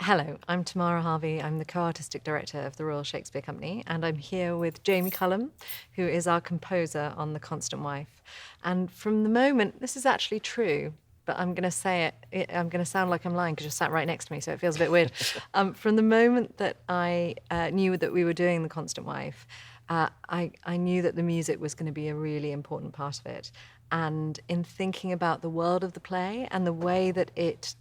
Hello, I'm Tamara Harvey. I'm the co-artistic director of the Royal Shakespeare Company, and I'm here with Jamie Cullum, who is our composer on The Constant Wife. And from the moment, this is actually true, but I'm going to say it, I'm going to sound like I'm lying because you're sat right next to me, so it feels a bit weird. From the moment that I knew that we were doing The Constant Wife, I knew that the music was going to be a really important part of it. And in thinking about the world of the play and the way that it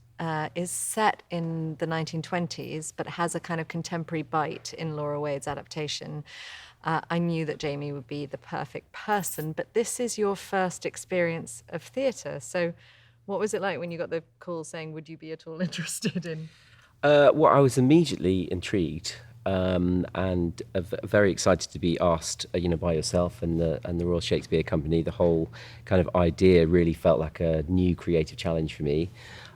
is set in the 1920s, but has a kind of contemporary bite in Laura Wade's adaptation, I knew that Jamie would be the perfect person. But this is your first experience of theatre. So what was it like when you got the call saying, would you be at all interested in? Well, I was immediately intrigued and very excited to be asked, by yourself and the Royal Shakespeare Company. The whole kind of idea really felt like a new creative challenge for me.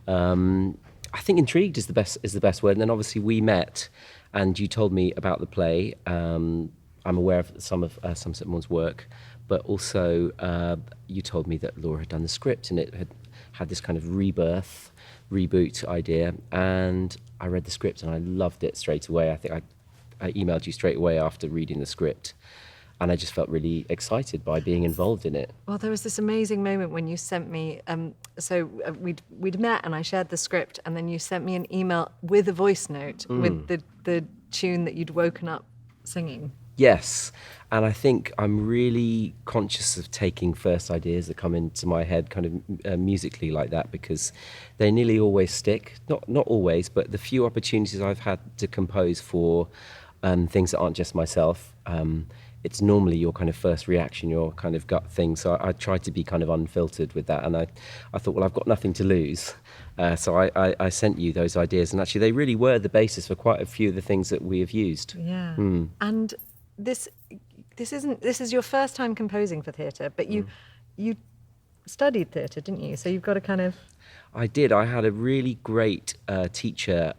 I think intrigued is the best word. And then obviously we met, and you told me about the play. I'm aware of some of Somerset Maugham's work, but also you told me that Laura had done the script, and it had this kind of reboot idea. And I read the script and I loved it straight away. I think I emailed you straight away after reading the script. And I just felt really excited by being involved in it. Well, there was this amazing moment when you sent me, we'd met and I shared the script, and then you sent me an email with a voice note with the tune that you'd woken up singing. Yes, and I think I'm really conscious of taking first ideas that come into my head kind of musically like that, because they nearly always stick. Not always, but the few opportunities I've had to compose for things that aren't just myself, it's normally your kind of first reaction, your kind of gut thing. So I try to be kind of unfiltered with that. And I thought, well, I've got nothing to lose. So I sent you those ideas. And actually, they really were the basis for quite a few of the things that we have used. Yeah. And this is your first time composing for theatre, but you studied theatre, didn't you? So you've got a kind of... I did. I had a really great teacher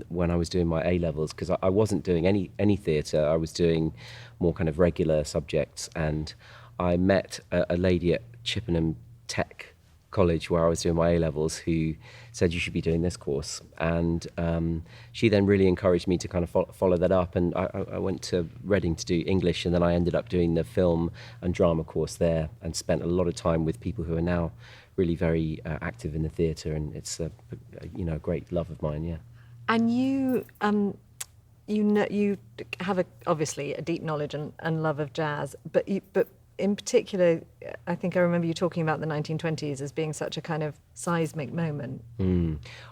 when I was doing my A-levels, because I wasn't doing any theatre. I was doing more kind of regular subjects, and I met a lady at Chippenham Tech College where I was doing my A-levels who said, you should be doing this course. And she then really encouraged me to kind of follow that up. And I went to Reading to do English, and then I ended up doing the film and drama course there, and spent a lot of time with people who are now really very active in the theatre, and it's a great love of mine. Yeah. And you have obviously a deep knowledge and love of jazz, but in particular, I think I remember you talking about the 1920s as being such a kind of seismic moment.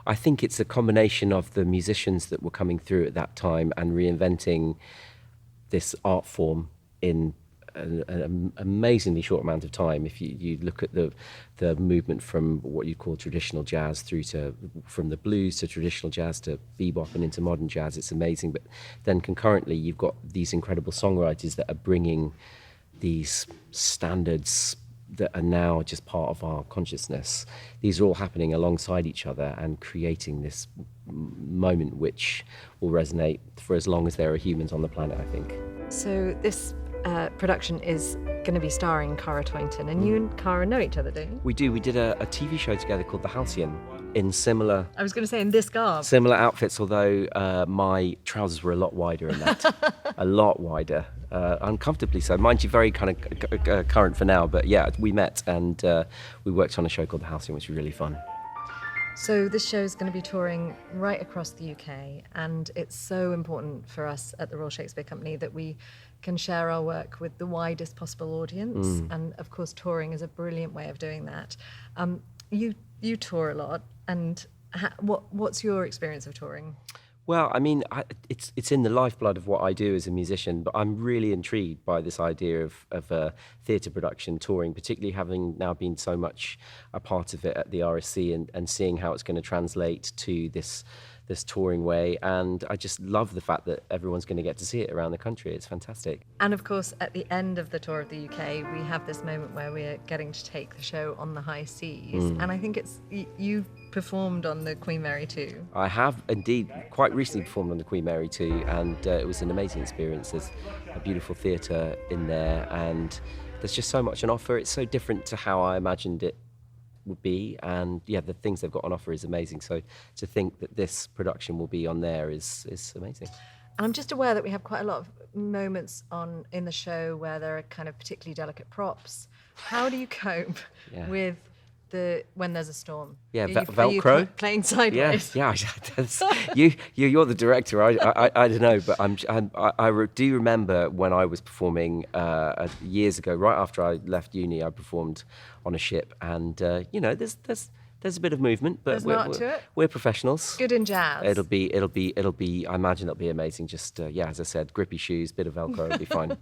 I think it's a combination of the musicians that were coming through at that time and reinventing this art form in an amazingly short amount of time. If you look at the movement from what you call traditional jazz from the blues to traditional jazz to bebop and into modern jazz, it's amazing. But then concurrently, you've got these incredible songwriters that are bringing these standards that are now just part of our consciousness. These are all happening alongside each other and creating this moment which will resonate for as long as there are humans on the planet, I think. So this production is going to be starring Kara Tointon, and you and Kara know each other, don't you? We do. We did a TV show together called The Halcyon in similar... I was going to say in this garb. Similar outfits, although my trousers were a lot wider in that. A lot wider. Uncomfortably so. Mind you, very kind of current for now, but yeah, we met and we worked on a show called The Halcyon, which was really fun. So this show is going to be touring right across the UK, and it's so important for us at the Royal Shakespeare Company that we can share our work with the widest possible audience. And of course, touring is a brilliant way of doing that. You tour a lot, and what's your experience of touring? Well, I mean, it's in the lifeblood of what I do as a musician, but I'm really intrigued by this idea of theatre production, touring, particularly having now been so much a part of it at the RSC and seeing how it's going to translate to this touring way. And I just love the fact that everyone's going to get to see it around the country. It's fantastic. And of course, at the end of the tour of the UK, we have this moment where we're getting to take the show on the high seas. And I think you've performed on the Queen Mary 2. I have indeed quite recently performed on the Queen Mary 2, and it was an amazing experience. There's a beautiful theatre in there, and there's just so much on offer. It's so different to how I imagined it would be, and yeah, the things they've got on offer is amazing. So to think that this production will be on there is amazing. And I'm just aware that we have quite a lot of moments in the show where there are kind of particularly delicate props. How do you cope with when there's a storm? Yeah, are you Velcro. playing sideways? Yeah. You're the director. I don't know, but I do remember when I was performing years ago, right after I left uni, I performed on a ship, and there's a bit of movement, but we're professionals. Good in jazz. It'll be. I imagine it'll be amazing. Just as I said, grippy shoes, bit of Velcro, it'll be fine.